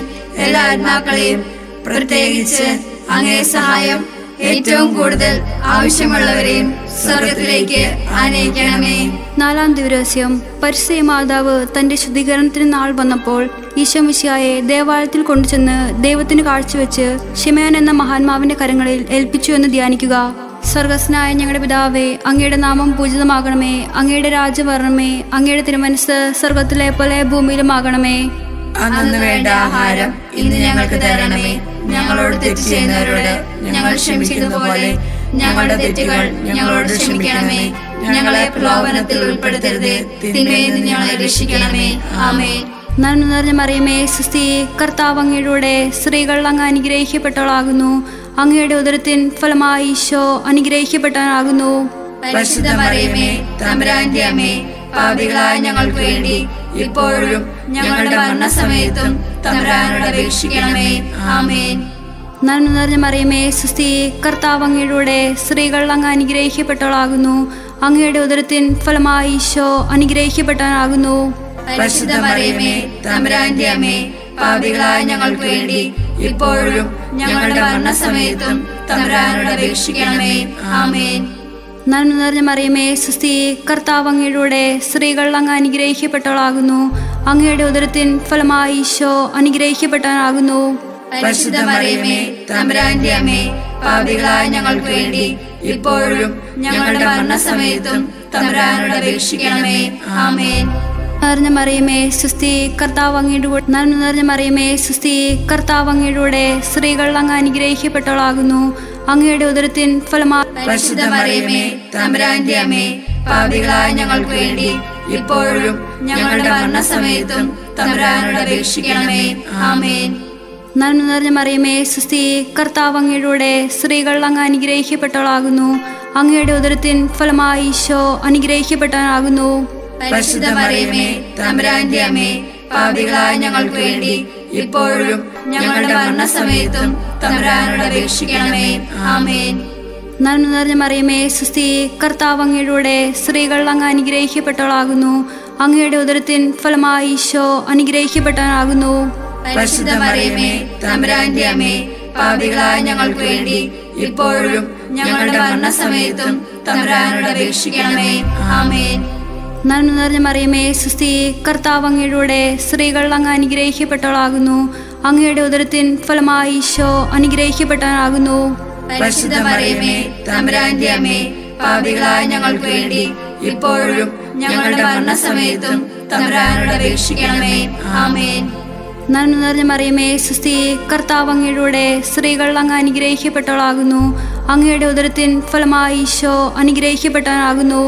എല്ലാ ആത്മാക്കളെയും, പ്രത്യേകിച്ച് അങ്ങേ സഹായം ഏറ്റവും കൂടുതൽ ആവശ്യമുള്ളവരെയും സ്വർഗത്തിലേക്ക് ആനയിക്കണമേ. 4-ാം ദിവസം പരിശുദ്ധ മാതാവ് തന്റെ ശുദ്ധീകരണത്തിന് നാൾ വന്നപ്പോൾ ഈശോ മിശിഹായെ ദേവാലയത്തിൽ കൊണ്ടുചെന്ന് ദൈവത്തിന് കാഴ്ചവെച്ച് ശിമയോൻ എന്ന മഹാത്മാവിന്റെ കരങ്ങളിൽ ഏൽപ്പിച്ചു എന്ന് ധ്യാനിക്കുക. സ്വർഗസ്നായ ഞങ്ങളുടെ പിതാവേ, അങ്ങയുടെ നാമം പൂജിതമാകണമേ. അങ്ങയുടെ രാജ്യം വരണമേ. അങ്ങയുടെ തിരുമനസ്സ് സ്വർഗത്തിലെ പോലെ ഭൂമിയിലുമാകണമേ. അന്നു വേണ്ട ആഹാരം ഇന്ന് ഞങ്ങൾക്ക് തരണമേ. ഞങ്ങളോട് തെറ്റ് ചെയ്യുന്നവരോട് ഞങ്ങൾ ക്ഷമിച്ചതുപോലെ ഞങ്ങളുടെ തെറ്റുകൾ ഞങ്ങളോട് ക്ഷമിക്കണമേ. ഞങ്ങളെ പ്രലോഭനത്തിൽ ഉൾപ്പെടുത്തരുതേ, തിന്മയിൽ നിന്ന് ഞങ്ങളെ രക്ഷിക്കണമേ. ആമേൻ. നന്മ നിറഞ്ഞ മറിയമേ സുസ്തി, കർത്താവ് അങ്ങയുടെ കൂടെ സ്ത്രീകൾ അങ്ങ് അനുഗ്രഹിക്കപ്പെട്ടവളാകുന്നു. അങ്ങയുടെ ഉദരത്തിൻ ഫലമായി ഈശോ അനുഗ്രഹിക്കപ്പെട്ടവനാകുന്നു. പരിശുദ്ധ മറിയമേ, തമ്പുരാന്റെ അമ്മേ, പാപികളായ ഞങ്ങൾക്ക് വേണ്ടി ഇപ്പോഴും ഞങ്ങളുടെ മരണസമയത്തും തമ്പുരാനോട് അപേക്ഷിക്കണമേ. ആമേൻ. നന്മ നിറഞ്ഞ മറിയമേ സുസ്തി, കർത്താവ് അങ്ങയുടെ കൂടെ സ്ത്രീകൾ അങ്ങ് അനുഗ്രഹിക്കപ്പെട്ടവളാകുന്നു. അങ്ങയുടെ ഉദരത്തിൻ ഫലമായി ഈശോ അനുഗ്രഹിക്കപ്പെട്ടവനാകുന്നു. പരിശുദ്ധ മറിയമേ, തമ്പുരാന്റെ അമ്മേ, പാപികളായ ഞങ്ങൾക്ക് വേണ്ടി ഇപ്പോഴും ഞങ്ങളുടെ മരണസമയത്തും തമ്പുരാനോട് അപേക്ഷിക്കണമേ. ആമേൻ. നന്മ നിറഞ്ഞ മറിയമേ സുസ്തി, കർത്താവ് അങ്ങയുടെ കൂടെ സ്ത്രീകൾ അങ്ങ് അനുഗ്രഹിക്കപ്പെട്ടവളാകുന്നു. അങ്ങയുടെ ഉദരത്തിൻ ഫലമായി ഈശോ അനുഗ്രഹിക്കപ്പെട്ടവനാകുന്നു. പരിശുദ്ധ മറിയമേ, തമ്പുരാന്റെ അമ്മേ, പാപികളായ ഞങ്ങൾക്ക് വേണ്ടി ഇപ്പോഴും ഞങ്ങളുടെ മരണസമയത്തും തമ്പുരാനോട് അപേക്ഷിക്കണമേ. ആമേൻ. നിറഞ്ഞ മറിയമേ സുസ്തി, കർത്താവ് അങ്ങയുടെ കൂടെ നന്മ നിറഞ്ഞ മറിയമേ സുസ്തി, കർത്താവ് അങ്ങയുടെ കൂടെ സ്ത്രീകൾ അങ്ങ് അനുഗ്രഹിക്കപ്പെട്ടവളാകുന്നു. അങ്ങയുടെ ഉദരത്തിൻ ഫലമായി പരിശുദ്ധ മറിയമേ, തമ്പുരാന്റെ അമ്മേ, പാപികളായ ഞങ്ങൾക്ക് വേണ്ടി ഇപ്പോഴും ഞങ്ങളുടെ മരണസമയത്തും തമ്പുരാനോട് അപേക്ഷിക്കണമേ. ആമേൻ. നന്മ നിറഞ്ഞ മറിയമേ സുസ്തി, കർത്താവ് അങ്ങയുടെ കൂടെ സ്ത്രീകൾ അങ്ങ് അനുഗ്രഹിക്കപ്പെട്ടവളാകുന്നു. അങ്ങയുടെ ഉദരത്തിൻ ഫലമായി ഈശോ അനുഗ്രഹിക്കപ്പെട്ടവനാകുന്നു. പരിശുദ്ധ മറിയമേ, തമ്പുരാന്റെ അമ്മേ, പാപികളായ ഞങ്ങൾക്ക് വേണ്ടി ഇപ്പോഴും ഞങ്ങളുടെ മരണസമയത്തും തമ്പുരാനോട് അപേക്ഷിക്കണമേ. ആമേൻ. നന്മ നിറഞ്ഞ മറിയമേ സുസ്തി, കർത്താവ് അങ്ങയുടെ കൂടെ സ്ത്രീകൾ അങ്ങ് അനുഗ്രഹിക്കപ്പെട്ടവളാകുന്നു. അങ്ങയുടെ ഉദരത്തിൻ ഫലമായി ഈശോ അനുഗ്രഹിക്കപ്പെട്ടവനാകുന്നു. പരിശുദ്ധ മറിയമേ, തമ്പുരാന്റെ അമ്മേ, പാപികളായ ഞങ്ങൾക്ക് വേണ്ടി ഇപ്പോഴും ഞങ്ങളുടെ മരണസമയത്തും തമ്പുരാനോട് അപേക്ഷിക്കണമേ. ആമേൻ. നന്മ നിറഞ്ഞ മറിയമേ സുസ്തി, കർത്താവ് അങ്ങയുടെ കൂടെ സ്ത്രീകൾ അങ്ങ് അനുഗ്രഹിക്കപ്പെട്ടവളാകുന്നു. അങ്ങയുടെ ഉദരത്തിൻ ഫലമായി ഈശോ അനുഗ്രഹിക്കപ്പെട്ടവനാകുന്നു. പരിശുദ്ധ മറിയമേ, തമ്പുരാന്റെ അമ്മേ, പാപികളായ ഞങ്ങൾക്ക് വേണ്ടി ഇപ്പോഴും ഞങ്ങളുടെ മരണസമയത്തും തമ്പുരാനോട് അപേക്ഷിക്കണമേ. ആമേൻ. നന്മ നിറഞ്ഞ മറിയമേ സുസ്തി, കർത്താവ് അങ്ങയുടെ കൂടെ സ്ത്രീകൾ അങ്ങ് അനുഗ്രഹിക്കപ്പെട്ടവളാകുന്നു. അങ്ങയുടെ ഉദരത്തിൻ ഫലമായി ഈശോ അനുഗ്രഹിക്കപ്പെട്ടവനാകുന്നു.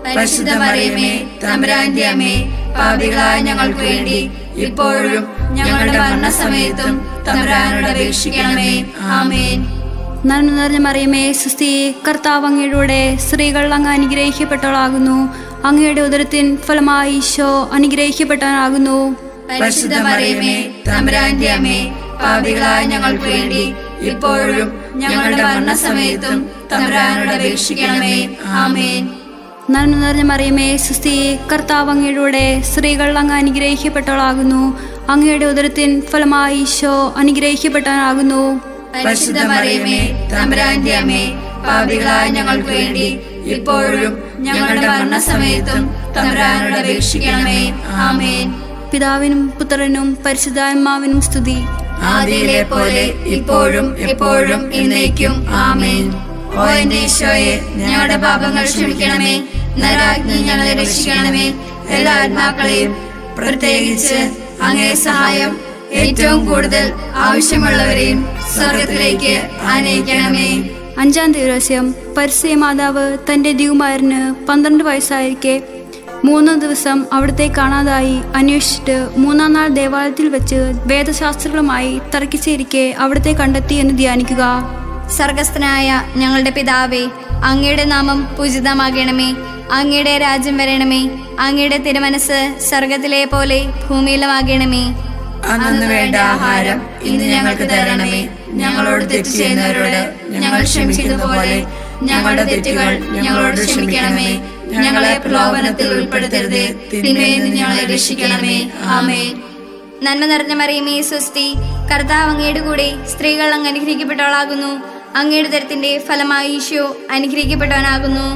പരിശുദ്ധ മറിയമേ, തമ്പുരാന്റെ അമ്മേ, പാപികളായ ഞങ്ങൾക്ക് വേണ്ടി ഇപ്പോഴും ഞങ്ങളുടെ മരണസമയത്തും തമ്പുരാനോട് അപേക്ഷിക്കണമേ. ആമേൻ. നന്മ നിറഞ്ഞ മറിയമേ സുസ്തി, കർത്താവ് അങ്ങയുടെ കൂടെ സ്ത്രീകൾ അങ്ങ് അനുഗ്രഹിക്കപ്പെട്ടവളാകുന്നു. അങ്ങയുടെ ഉദരത്തിൻ ഫലമായി ഈശോ അനുഗ്രഹിക്കപ്പെട്ടവനാകുന്നു. പരിശുദ്ധ മറിയമേ, തമ്പുരാന്റെ അമ്മേ, പാപികളായ ഞങ്ങൾക്ക് വേണ്ടി ഇപ്പോഴും ഞങ്ങളുടെ മരണസമയത്തും തമ്പുരാനോട് അപേക്ഷിക്കണമേ. ആമേൻ. നന്മ നിറഞ്ഞ മറിയമേ സുസ്തി, കർത്താവ് അങ്ങയുടെ കൂടെ സ്ത്രീകൾ അങ്ങ് അനുഗ്രഹിക്കപ്പെട്ടവളാകുന്നു. അങ്ങയുടെ ഉദരത്തിൻ ഫലമായി ഈശോ അനുഗ്രഹിക്കപ്പെട്ടവനാകുന്നു. പരിശുദ്ധ മറിയമേ, തമ്പുരാന്റെ അമ്മേ, പാപികളായ ഞങ്ങൾക്ക് വേണ്ടി ഇപ്പോഴും ഞങ്ങളുടെ മരണസമയത്തും തമ്പുരാനോട് അപേക്ഷിക്കണമേ. ആമേൻ. പിതാവിനും പുത്രനും പരിശുദ്ധാത്മാവിനും സ്തുതി. ആദിയിലെ പോലെ ഇപ്പോഴും എപ്പോഴും എന്നേക്കും. ആമേൻ. ഓ എന്റെ ഈശോയെ, ഞങ്ങളുടെ പാപങ്ങൾ ക്ഷമിക്കണമേ. നരാജ്ഞി ഞങ്ങളെ രക്ഷിക്കണമേ. എല്ലാ ആത്മാക്കളെയും, പ്രത്യേകിച്ച് അങ്ങേ സഹായം ഏറ്റവും കൂടുതൽ ആവശ്യമുള്ളവരെയും സ്വർഗത്തിലേക്ക് ആനയിക്കണമേ. അഞ്ചാം ദിവസം പരിസയ മാതാവ് തൻ്റെ ദിവ്യകുമാരന് 12 വയസ്സായിരിക്കെ 3 ദിവസം അവിടുത്തെ കാണാതായി അന്വേഷിച്ചിട്ട് 3-ാം നാൾ ദേവാലയത്തിൽ വെച്ച് വേദശാസ്ത്രങ്ങളുമായി തർക്കിച്ചിരിക്കെ അവിടുത്തെ കണ്ടെത്തി എന്ന് ധ്യാനിക്കുക. സ്വർഗസ്ഥനായ ഞങ്ങളുടെ പിതാവേ, അങ്ങയുടെ നാമം പൂജിതമാകണമേ. അങ്ങയുടെ രാജ്യം വരണമേ. അങ്ങയുടെ തിരുമനസ് സ്വർഗത്തിലെ പോലെ ഭൂമിയിലുമാകണമേ. അന്നു വേണ്ട ആഹാരം ഇന്ന് ഞങ്ങൾക്ക് തരണമേ. ഞങ്ങളോട് തെറ്റ് ചെയ്യുന്നവരോട് ഞങ്ങൾ ക്ഷമിച്ചതുപോലെ ഞങ്ങളുടെ തെറ്റുകൾ ഞങ്ങളോട് ക്ഷമിക്കണമേ. ഞങ്ങളെ പ്രലോഭനത്തിൽ ഉൾപ്പെടുത്തരുതേ, തിന്മയിൽ നിന്ന് ഞങ്ങളെ രക്ഷിക്കണമേ. ആമേൻ. നന്മ നിറഞ്ഞ മറിയമേ, സ്വസ്തി. കർത്താവ് അങ്ങയുടെ കൂടെ സ്ത്രീകൾ അങ്ങ് അനുഗ്രഹിക്കപ്പെട്ടവളാകുന്നു. അങ്ങയുടെ ദരത്തിന്റെ ഫലമായി ഈശോ അനുഗ്രഹിക്കപ്പെട്ടവനാകുന്നു.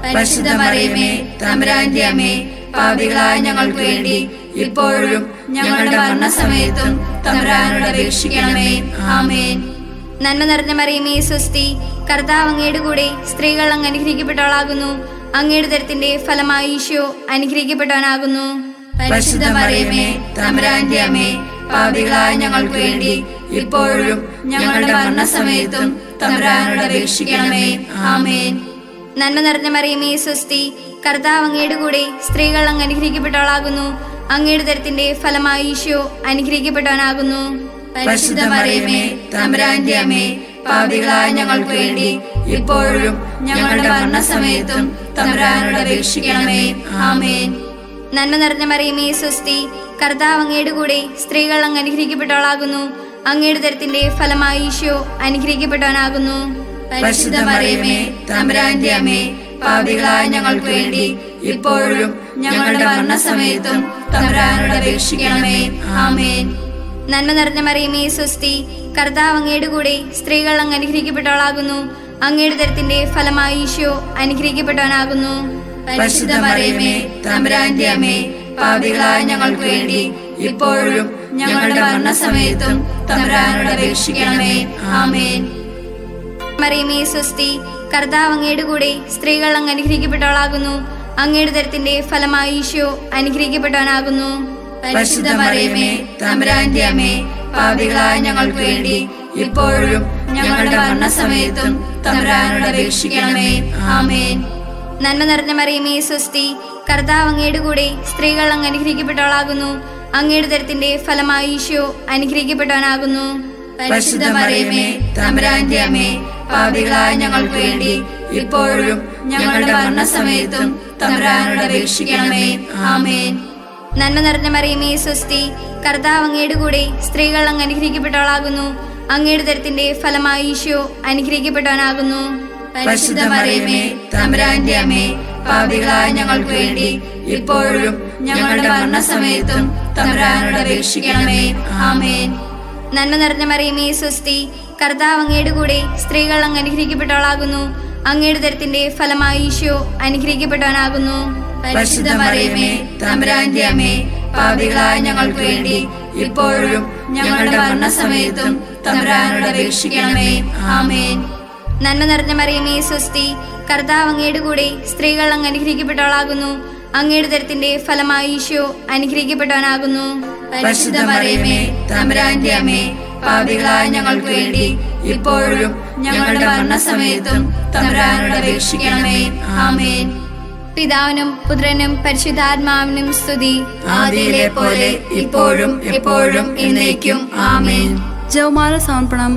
പരിശുദ്ധ മറിയമേ, തമ്പുരാന്റെ അമ്മേ, പാപികളായ ഞങ്ങൾക്ക് വേണ്ടി ഇപ്പോഴും ഞങ്ങളുടെ മരണസമയത്തും തമ്പുരാനോട് അപേക്ഷിക്കണമേ. ആമേൻ. നന്മ നിറഞ്ഞ മറിയമേ, സ്വസ്തി. കർത്താവ് അങ്ങയുടെ കൂടെ സ്ത്രീകൾ അങ്ങ് അനുഗ്രഹിക്കപ്പെട്ടവളാകുന്നു. അങ്ങയുടെ ദരത്തിന്റെ ഫലമായി ഈശോ അനുഗ്രഹിക്കപ്പെട്ടവനാകുന്നു. പരിശുദ്ധ മറിയമേ, തമ്പുരാന്റെ അമ്മേ, പാപികളായ ഞങ്ങൾക്ക് വേണ്ടി ഇപ്പോഴും ഞങ്ങളുടെ മരണസമയത്തും തമ്പുരാനോട് അപേക്ഷിക്കണമേ. ആമേൻ. നന്മ നിറഞ്ഞ മറിയമേ, സ്വസ്തി. കർത്താവ് അങ്ങയുടെ കൂടെ സ്ത്രീകൾ അങ്ങ് അനുഗ്രഹിക്കപ്പെട്ടവളാകുന്നു. അങ്ങയുടെ ദരത്തിന്റെ ഫലമായി ഈശോ അനുഗ്രഹിക്കപ്പെട്ടവനാകുന്നു. പരിശുദ്ധ മറിയമേ, തമ്പുരാന്റെ അമ്മേ, പാപികളായ ഞങ്ങൾക്ക് വേണ്ടി ഇപ്പോഴും ഞങ്ങളുടെ മരണസമയത്തും തമ്പുരാനോട് അപേക്ഷിക്കണമേ. ആമേൻ. നന്മ നിറഞ്ഞ മറിയമേ, സ്വസ്തി. കർത്താവ് അങ്ങയുടെ കൂടെ സ്ത്രീകൾ അങ്ങ് അനുഗ്രഹിക്കപ്പെട്ടവളാകുന്നു. അങ്ങയുടെ ദരത്തിന്റെ ഫലമായി ഈശോ അനുഗ്രഹിക്കപ്പെട്ടവനാകുന്നു. പരിശുദ്ധ മറിയമേ, തമ്പുരാന്റെ അമ്മേ, പാപികളായ ഞങ്ങൾക്ക് വേണ്ടി ഇപ്പോഴും ഞങ്ങളുടെ മരണസമയത്തും തമ്പുരാനോട് അപേക്ഷിക്കണമേ. ആമേൻ. നന്മ നിറഞ്ഞ മറിയമേ, സ്വസ്തി. കർത്താവ് അങ്ങയുടെ കൂടെ സ്ത്രീകൾ അങ്ങ് അനുഗ്രഹിക്കപ്പെട്ടവളാകുന്നു. അങ്ങയുടെ ദരത്തിന്റെ ഫലമായി ഈശോ അനുഗ്രഹിക്കപ്പെട്ടവനാകുന്നു. പരിശുദ്ധ മറിയമേ, തമ്പുരാന്റെ അമ്മേ, പാപികളായ ഞങ്ങൾക്ക് വേണ്ടി ഇപ്പോഴും ഞങ്ങളുടെ മരണസമയത്തും തമ്പുരാനോട് അപേക്ഷിക്കണമേ. ആമേൻ. മറിയമേ, സ്വസ്തി. കർത്താവ് അങ്ങയുടെ കൂടെ സ്ത്രീകൾ അങ്ങ് അനുഗ്രഹിക്കപ്പെട്ടവളാകുന്നു. അങ്ങയുടെ ദരത്തിന്റെ ഫലമായി ഈശോ അനുഗ്രഹിക്കപ്പെട്ടവനാകുന്നു. പരിശുദ്ധ മറിയമേ, തമ്പുരാന്റെ അമ്മേ, പാപികളായ ഞങ്ങൾക്ക് വേണ്ടി ഇപ്പോഴും ഞങ്ങളുടെ മരണസമയത്തും തമ്പുരാനോട് അപേക്ഷിക്കണമേ. ആമേൻ. നന്മ നിറഞ്ഞ മറിയമേ, സ്വസ്തി. കർത്താവ് അങ്ങയുടെ കൂടെ സ്ത്രീകൾ അങ്ങ് അനുഗ്രഹിക്കപ്പെട്ടവളാകുന്നു. അങ്ങയുടെ ദരത്തിന്റെ ഫലമായി ഈശോ അനുഗ്രഹിക്കപ്പെട്ടവനാകുന്നു. പരിശുദ്ധ മറിയമേ, തമ്പുരാന്റെ അമ്മേ, പാപികളായ ഞങ്ങൾക്ക് വേണ്ടി ഇപ്പോഴും ഞങ്ങളുടെ മരണസമയത്തും തമ്പുരാനോട് അപേക്ഷിക്കണമേ. ആമേൻ. നന്മ നിറഞ്ഞ മറിയമേ, സ്വസ്തി. കർത്താവ് അങ്ങയുടെ കൂടെ സ്ത്രീകൾ അങ്ങ് അനുഗ്രഹിക്കപ്പെട്ടവളാകുന്നു. അങ്ങയുടെ ദരത്തിന്റെ ഫലമായി ഈശോ അനുഗ്രഹിക്കപ്പെട്ടവനാകുന്നു. പരിശുദ്ധ മറിയമേ, തമ്പുരാന്റെ അമ്മേ, പാപികളായ ഞങ്ങൾക്ക് വേണ്ടി ഇപ്പോഴും ഞങ്ങളുടെ മരണസമയത്തും തമ്പുരാനോട് അപേക്ഷിക്കണമേ. ആമേൻ. നന്മ നിറഞ്ഞ മറിയമേ, സ്വസ്തി. കർത്താവ് അങ്ങയുടെ കൂടെ സ്ത്രീകൾ അങ്ങ് അനുഗ്രഹിക്കപ്പെട്ടവളാകുന്നു. അങ്ങയുടെ ദരത്തിന്റെ ഫലമായി ഈശോ അനുഗ്രഹിക്കപ്പെട്ടവനാകുന്നു. പരിശുദ്ധ മറിയമേ, തമ്പുരാന്റെ അമ്മേ, പാപികളായ ഞങ്ങൾക്ക് വേണ്ടി ഇപ്പോഴും ഞങ്ങളുടെ മരണസമയത്തും തമ്പുരാനോട് അപേക്ഷിക്കണമേ. ആമേൻ. നന്മ നിറഞ്ഞ മറിയമേ, സ്വസ്തി. കർത്താവ് അങ്ങയുടെ കൂടെ സ്ത്രീകൾ അങ്ങ് അനുഗ്രഹിക്കപ്പെട്ടവളാകുന്നു. അങ്ങയുടെ ദരത്തിന്റെ ഫലമായി ഈശോ അനുഗ്രഹിക്കപ്പെട്ടവനാകുന്നു. പരിശുദ്ധ മറിയമേ, തമ്പുരാന്റെ അമ്മേ, പാപികളായ ഞങ്ങൾക്ക് വേണ്ടി ഇപ്പോഴും ഞങ്ങളുടെ മരണസമയത്തും തമ്പുരാനോട് അപേക്ഷിക്കണമേ. ആമേൻ. പിതാവിനും പുത്രനും പരിശുദ്ധാത്മാവിനും സ്തുതി. ആദിയിലെ പോലെ ഇപ്പോഴും എപ്പോഴും എന്നേക്കും. ആമേൻ. ജവമാല സമർപ്പണം.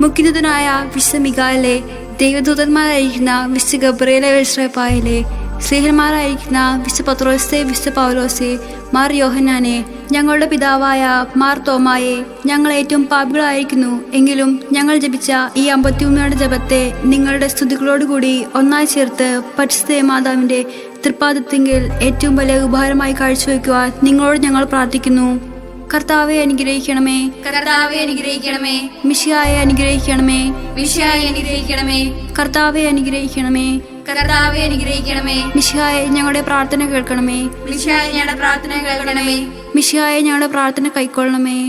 മുഖ്യദൂതനായ വിശുദ്ധ മിഖായേലേ, ദൈവദൂതന്മാരായിരിക്കുന്ന വിശുദ്ധ ഗബ്രിയേലേ, വിശ്രപ്പായിലെ സ്നേഹന്മാരായിരിക്കുന്ന വിശുദ്ധ പത്രോസേ, വിശുദ്ധ പൗലോസേ, മാർ യോഹന്നാനെ, ഞങ്ങളുടെ പിതാവായ മാർ തോമായെ, ഞങ്ങൾ ഏറ്റവും പാപികളായിരിക്കുന്നു. എങ്കിലും ഞങ്ങൾ ജപിച്ച ഈ 53 ജപത്തെ നിങ്ങളുടെ സ്തുതികളോടുകൂടി ഒന്നായി ചേർത്ത് പരിശുദ്ധ മാതാവിൻ്റെ തൃപ്പാദത്തിങ്കിൽ ഏറ്റവും വലിയ ഉപഹാരമായി കാഴ്ചവെക്കുവാൻ നിങ്ങളോട് ഞങ്ങൾ പ്രാർത്ഥിക്കുന്നു. കർത്താവെ അനുഗ്രഹിക്കണമേ. കർത്താവെ അനുഗ്രഹിക്കണമേ. മിശിഹായെ അനുഗ്രഹിക്കണമേ. മിശിഹായെ അനുഗ്രഹിക്കണമേ. കർത്താവെ അനുഗ്രഹിക്കണമേ. കർത്താവെ അനുഗ്രഹിക്കണമേ. മിശിഹായെ ഞങ്ങളുടെ പ്രാർത്ഥന കേൾക്കണമേ. മിശിഹായെ ഞങ്ങളുടെ പ്രാർത്ഥന കേൾക്കണമേ. മിശിഹായെ ഞങ്ങളുടെ പ്രാർത്ഥന കൈക്കൊള്ളണമേ.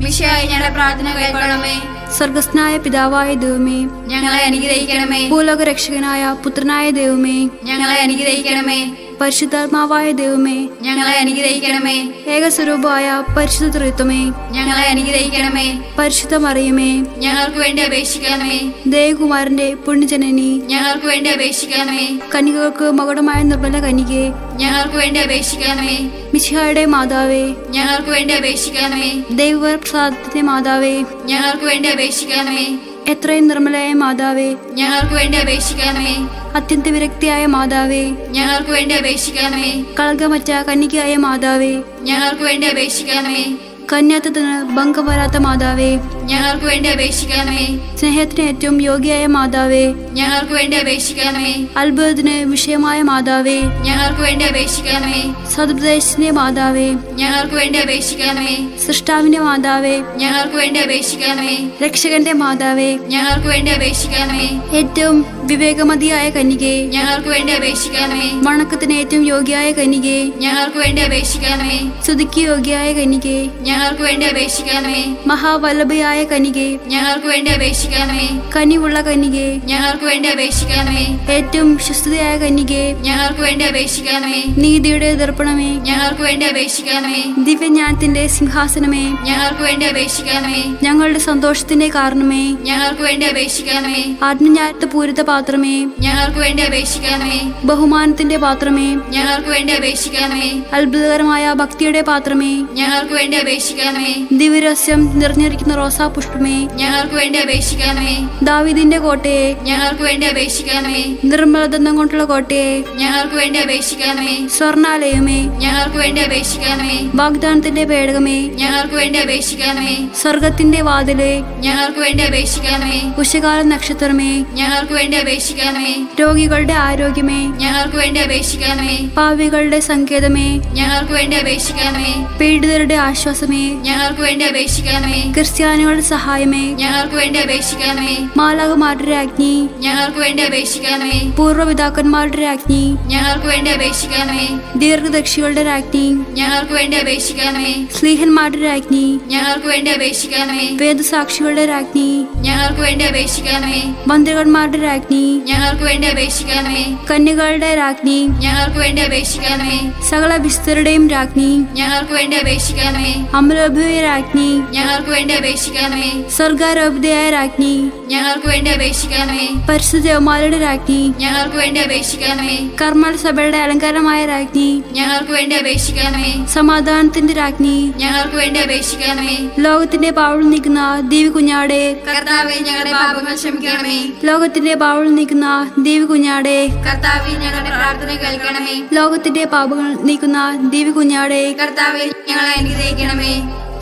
മിശിഹായി ഞങ്ങളുടെ പ്രാർത്ഥന കൈക്കൊള്ളണമേ. സ്വർഗസ്നായ പിതാവായ ദൈവമേ, ഞങ്ങളെ അനുഗ്രഹിക്കണമേ. ഭൂലോക രക്ഷകനായ പുത്രനായ ദൈവമേ, ഞങ്ങളെ അനുഗ്രഹിക്കണമേ. പരിശുദ്ധാത്മാവായ ദൈവമേ, ഞങ്ങളെ അനുഗ്രഹിക്കണമേ. ഏകസ്വരൂപമായ പരിശുദ്ധ ത്രിത്വമേ, ഞങ്ങളെ അനുഗ്രഹിക്കണമേ. പരിശുദ്ധ മറിയമേ, ഞങ്ങൾക്ക് വേണ്ടി അപേക്ഷിക്കണമേ. ദേവകുമാരന്റെ പുണ്യജനനി, ഞങ്ങൾക്ക് വേണ്ടി അപേക്ഷിക്കണമേ. കന്യകൾക്ക് മകുടമായ നിർമ്മല കന്യകെ, ഞങ്ങൾക്ക് വേണ്ടി അപേക്ഷിക്കണമേ. മിശിഹായുടെ മാതാവേ, ഞങ്ങൾക്ക് വേണ്ടി അപേക്ഷിക്കണമേ. ദൈവപ്രസാദത്തിന്റെ മാതാവേ, ഞങ്ങൾക്ക് വേണ്ടി അപേക്ഷിക്കണമേ. എത്രയും നിർമ്മലയായ മാതാവേ, ഞങ്ങൾക്ക് വേണ്ടി അപേക്ഷിക്കണമേ. അത്യന്ത വിരക്തിയായ മാതാവേ, ഞങ്ങൾക്ക് വേണ്ടി അപേക്ഷിക്കണമേ. കളങ്കമറ്റ കന്യകയായ മാതാവേ, ഞങ്ങൾക്ക് വേണ്ടി അപേക്ഷിക്കണമേ. കന്യാത്വത്തിന് ഭംഗം വരാത്ത മാതാവേ, ഞങ്ങൾക്ക് വേണ്ടി അപേക്ഷിക്കണമേ. സ്നേഹത്തിന് ഏറ്റവും യോഗ്യയായ മാതാവേ, ഞങ്ങൾക്ക് വേണ്ടി അപേക്ഷിക്കണമേ. അത്ഭുതത്തിന് വിഷയമായ മാതാവേ, ഞങ്ങൾക്ക് വേണ്ടി അപേക്ഷിക്കണമേ. സതുപദേശത്തിന്റെ മാതാവേ, ഞങ്ങൾക്ക് വേണ്ടി അപേക്ഷിക്കണമേ. സൃഷ്ടാവിന്റെ മാതാവേ, ഞങ്ങൾക്ക് വേണ്ടി അപേക്ഷിക്കണമേ. രക്ഷകന്റെ മാതാവേ, ഞങ്ങൾക്ക് വേണ്ടി അപേക്ഷിക്കണമേ. ഏറ്റവും വിവേകമതിയായ കന്യകെ, ഞങ്ങൾക്ക് വേണ്ടി അപേക്ഷിക്കണമേ. വണക്കത്തിന് ഏറ്റവും യോഗ്യയായ കന്യകെ, ഞങ്ങൾക്ക് വേണ്ടി അപേക്ഷിക്കണമേ. സ്തുതിക്ക് യോഗ്യയായ കന്യകെ, ഞങ്ങൾക്ക് വേണ്ടി അപേക്ഷിക്കണമേ. മഹാവല്ലഭയായ കന്യകെ, ഞങ്ങൾക്ക് വേണ്ടി അപേക്ഷിക്കണമേ. കനിവുള്ള കന്യകെ, ഞങ്ങൾക്ക് വേണ്ടി അപേക്ഷിക്കണമേ. ഏറ്റവും വിശ്വസ്തയായ കന്യകെ, ഞങ്ങൾക്ക് വേണ്ടി അപേക്ഷിക്കണമേ. നീതിയുടെ ദർപ്പണമേ, ഞങ്ങൾക്ക് വേണ്ടി അപേക്ഷിക്കണമേ. ദിവ്യജ്ഞാനത്തിന്റെ സിംഹാസനമേ, ഞങ്ങൾക്ക് വേണ്ടി അപേക്ഷിക്കണമേ. ഞങ്ങളുടെ സന്തോഷത്തിന്റെ കാരണമേ, ഞങ്ങൾക്ക് വേണ്ടി അപേക്ഷിക്കണമേ. ആത്മജ്ഞാനത്തെ പൂരിത പാത്രമേ, ഞങ്ങൾക്ക് വേണ്ടി അപേക്ഷിക്കണമേ. ബഹുമാനത്തിന്റെ പാത്രമേ, ഞങ്ങൾക്ക് വേണ്ടി അപേക്ഷിക്കണമേ. അത്ഭുതകരമായ ഭക്തിയുടെ പാത്രമേ, ഞങ്ങൾക്ക് വേണ്ടി അപേക്ഷിക്കണമേ. ദിവ്യരഹസ്യം നിറഞ്ഞിരിക്കുന്ന റോസാ പുഷ്പമേ, ഞങ്ങൾക്ക് വേണ്ടി അപേക്ഷിക്കണമേ. ദാവീദിന്റെ കോട്ടയെ, ഞങ്ങൾക്ക് വേണ്ടി അപേക്ഷിക്കണമേ. നിർമ്മലദന്തം കൊണ്ടുള്ള കോട്ടയെ, ഞങ്ങൾക്ക് വേണ്ടി അപേക്ഷിക്കണമേ. സ്വർണാലയമേ, ഞങ്ങൾക്ക് വേണ്ടി അപേക്ഷിക്കണമേ. വാഗ്ദാനത്തിന്റെ പേടകമേ, ഞങ്ങൾക്ക് വേണ്ടി അപേക്ഷിക്കണമേ. സ്വർഗത്തിന്റെ വാതിലേ, ഞങ്ങൾക്ക് വേണ്ടി അപേക്ഷിക്കണമേ. ഉഷകാല നക്ഷത്രമേ, ഞങ്ങൾക്ക് വേണ്ടി അപേക്ഷിക്കണമേ. രോഗികളുടെ ആരോഗ്യമേ, ഞങ്ങൾക്ക് വേണ്ടി അപേക്ഷിക്കണമേ. പാവികളുടെ സങ്കേതമേ, ഞങ്ങൾക്ക് വേണ്ടി അപേക്ഷിക്കണമേ. പീഡിതരുടെ ആശ്വാസമേ, ഞങ്ങൾക്ക് വേണ്ടി അപേക്ഷിക്കണമേ. ക്രിസ്ത്യാനികളുടെ സഹായമേ, ഞങ്ങൾക്ക് വേണ്ടി അപേക്ഷിക്കണമേ. മാലാഖമാരുടെ രാജ്ഞി, ഞങ്ങൾക്ക് വേണ്ടി അപേക്ഷിക്കണമേ. പൂർവ്വപിതാക്കന്മാരുടെ രാജ്ഞി, ഞങ്ങൾക്ക് വേണ്ടി അപേക്ഷിക്കണമേ. ദീർഘദർശികളുടെ രാജ്ഞി, ഞങ്ങൾക്ക് വേണ്ടി അപേക്ഷിക്കണമേ. സ്ലീഹന്മാരുടെ രാജ്ഞി, ഞങ്ങൾക്ക് വേണ്ടി അപേക്ഷിക്കണമേ. വേദസാക്ഷികളുടെ രാജ്ഞി, ഞങ്ങൾക്ക് വേണ്ടി അപേക്ഷിക്കണമേ. മന്ത്രികന്മാരുടെ രാജ്ഞി, ഞങ്ങൾക്ക് വേണ്ടി അപേക്ഷിക്കണമേ. കന്യകളുടെ രാജ്ഞി, ഞങ്ങൾക്ക് വേണ്ടി അപേക്ഷിക്കണമേ. സകല വിസ്തരുടെയും രാജ്ഞി, ഞങ്ങൾക്ക് വേണ്ടി അപേക്ഷിക്കണമേ. അമലോഭയ രാജ്ഞി, ഞങ്ങൾക്ക് വേണ്ടി അപേക്ഷിക്കണമേ. സ്വർഗാരോപിതയായ രാജ്ഞി, ഞങ്ങൾക്ക് വേണ്ടി അപേക്ഷിക്കണമേ. പരിശുദ്ധ ദേവന്മാരുടെ രാജ്ഞി, ഞങ്ങൾക്ക് വേണ്ടി അപേക്ഷിക്കണമേ. കർമ്മൽ സഭയുടെ അലങ്കാരമായ രാജ്ഞി, ഞങ്ങൾക്ക് വേണ്ടി അപേക്ഷിക്കണമേ. സമാധാനത്തിന്റെ രാജ്ഞി, ഞങ്ങൾക്ക് വേണ്ടി അപേക്ഷിക്കണമേ. ലോകത്തിന്റെ പാവൾ നീക്കുന്ന ദേവി കുഞ്ഞാടെ, കർത്താവേ, ഞങ്ങളുടെ പാപങ്ങൾ ക്ഷമിക്കണമേ. ലോകത്തിന്റെ പാവൾ നീക്കുന്ന ദേവി കുഞ്ഞാടെ, കർത്താവേ, ഞങ്ങളുടെ പ്രാർത്ഥന കേൾക്കണമേ. ലോകത്തിന്റെ പാപങ്ങൾ നീക്കുന്ന ദേവി കുഞ്ഞാടെ, കർത്താവേ, ഞങ്ങളെ അനുഗ്രഹിക്കണമേ.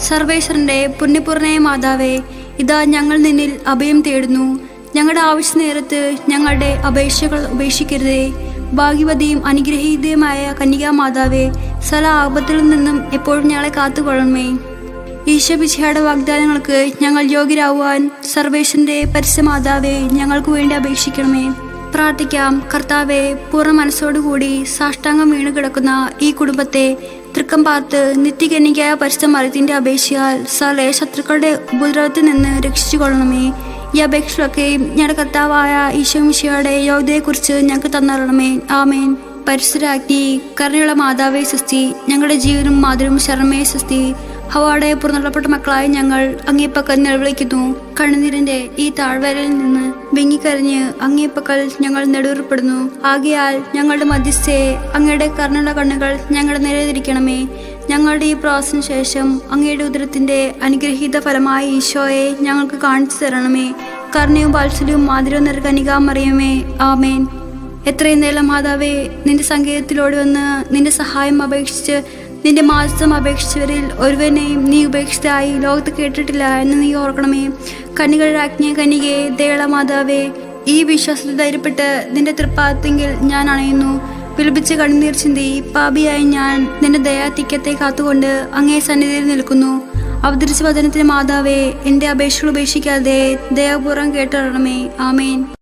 സർവേശ്വരന്റെ പുണ്യപൂർണയ മാതാവേ, ഇതാ ഞങ്ങൾ നിന്നിൽ അഭയം തേടുന്നു. ഞങ്ങളുടെ ആവശ്യ നേരത്ത് ഞങ്ങളുടെ അപേക്ഷകൾ ഉപേക്ഷിക്കരുതേ. ഭാഗ്യവതിയും അനുഗ്രഹീതയുമായ കന്യകാ മാതാവേ, സകല ആപത്തിൽ നിന്നും എപ്പോഴും ഞങ്ങളെ കാത്തുകൊള്ളണമേ. ഈശോമിശിഹായുടെ വാഗ്ദാനങ്ങൾക്ക് ഞങ്ങൾ യോഗ്യരാകുവാൻ സർവേശ്വരന്റെ പരിശുദ്ധമാതാവേ, ഞങ്ങൾക്ക് വേണ്ടി അപേക്ഷിക്കണമേ. പ്രാർത്ഥിക്കാം. കർത്താവെ, പൂർണ്ണ മനസ്സോടുകൂടി സാഷ്ടാംഗം വീണു കിടക്കുന്ന ഈ കുടുംബത്തെ തൃക്കം പാർത്ത് നിത്യകന്യകയായ പരിശുദ്ധ മറിയത്തിന്റെ അപേക്ഷയാൽ സകല ശത്രുക്കളുടെ ഉപദ്രവത്തിൽ നിന്ന് രക്ഷിച്ചു കൊള്ളണമേ. ഈ അപേക്ഷകളൊക്കെയും ഞങ്ങളുടെ കർത്താവായ ഈശോമിശിഹായുടെ യോഗ്യതയെക്കുറിച്ച് ഞങ്ങൾക്ക് തന്നറിയണമേ. ആമേൻ. പരിശുദ്ധരാജ്ഞി, കരുണയുള്ള മാതാവേ സ്വസ്തി. ഞങ്ങളുടെ ജീവനും മാതൃവും ശരണമേ സ്വസ്തി. ഹവ്വായുടെ പുറന്തള്ളപ്പെട്ട മക്കളായി ഞങ്ങൾ അങ്ങേപ്പക്കൽ നിലവിളിക്കുന്നു. കണ്ണുനീരിന്റെ ഈ താഴ്വരയിൽ നിന്ന് വിങ്ങിക്കരഞ്ഞ് അങ്ങേപ്പക്കൽ ഞങ്ങൾ നെടുവേർപ്പെടുന്നു. ആകയാൽ ഞങ്ങളുടെ മധ്യസ്ഥയെ അങ്ങയുടെ കരുണയുള്ള കണ്ണുകൾ ഞങ്ങളുടെ നേരെ തിരിക്കണമേ. ഞങ്ങളുടെ ഈ പ്രവാസത്തിന് ശേഷം അങ്ങയുടെ ഉദരത്തിന്റെ അനുഗ്രഹീത ഫലമായ ഈശോയെ ഞങ്ങൾക്ക് കാണിച്ചു തരണമേ. കരുണയും വാത്സല്യവും മാധുര്യവും നിറഞ്ഞ കന്യകാ മറിയമേ, ആമേൻ. എത്രയും നേരം മാതാവേ, നിന്റെ സങ്കേതത്തിലോടി വന്ന് നിന്റെ സഹായം അപേക്ഷിച്ച് നിന്റെ മാസം അപേക്ഷിച്ചവരിൽ ഒരുവനെയും നീ ഉപേക്ഷിതരായി ലോകത്ത് കേട്ടിട്ടില്ല എന്ന് നീ ഓർക്കണമേ. കന്യകളുടെ രാജ്ഞിയെ കന്യകയെ, ദയയുള്ള മാതാവേ, ഈ വിശ്വാസത്തിൽ ധൈര്യപ്പെട്ട് നിന്റെ തൃപ്പാദത്തിൽ ഞാൻ അണയുന്നു. വിലപിച്ച് കണ്ണുനീർ ചിന്തി പാപിയായി ഞാൻ നിന്റെ ദയാതിക്യത്തെ കാത്തുകൊണ്ട് അങ്ങേ സന്നിധിയിൽ നിൽക്കുന്നു. അവതരിച്ച വചനത്തിന് മാതാവേ, എൻ്റെ അപേക്ഷകൾ ഉപേക്ഷിക്കാതെ ദയാപൂർവ്വം കേട്ടറിയണമേ. ആമേൻ.